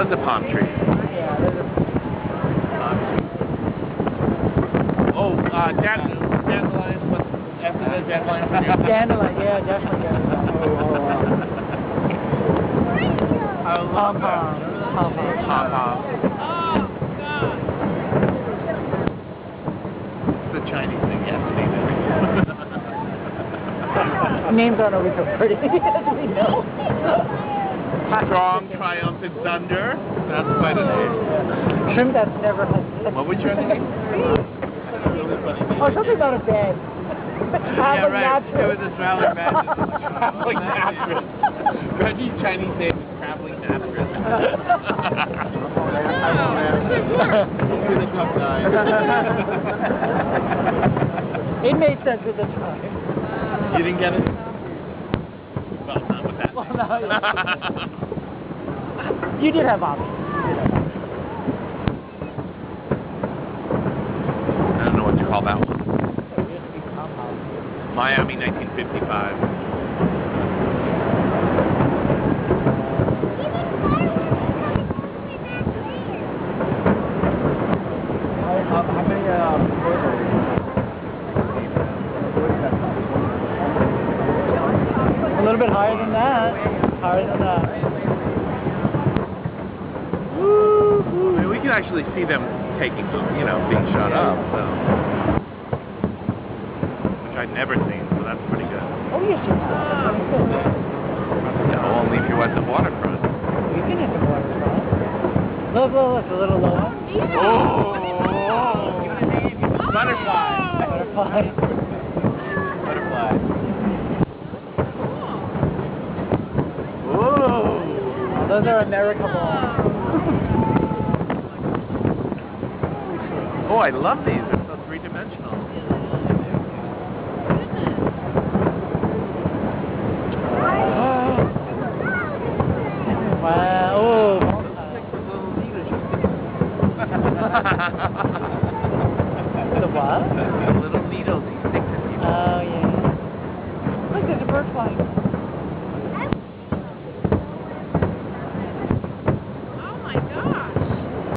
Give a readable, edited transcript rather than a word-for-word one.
was a palm tree. Yeah, there's a Palm tree. Oh, dandelion. What's after the dandelion? dandelion, yeah, definitely dandelion. I love that. Pom-pom. It's a Chinese thing, you have to name it. Names aren't always so pretty, as we know. Strong, triumphant thunder. That's quite a name. Shrimp that's never had. What was your name? Oh, something about a bed. Yeah, right. It was a traveling mattress. Traveling mattress. Reggie's Chinese name is traveling mattress. You're the tough guy. It made sense at the time. You didn't get it? Well, not with that. Well, no, yeah. You did have options. I don't know what you call that one. Miami, 1955. How many a little bit higher than that. Higher than that. I mean, we can actually see them taking, being shot up, so. Which I'd never seen, so that's pretty good. Oh, yes, you have. No, only if you're at the waterfront. You can hit the waterfront. Look, a little lower. Oh! Butterfly! Butterfly. Butterfly. Whoa! Those are America balls. Oh, I love these. They're so three-dimensional. Wow. Oh. The what?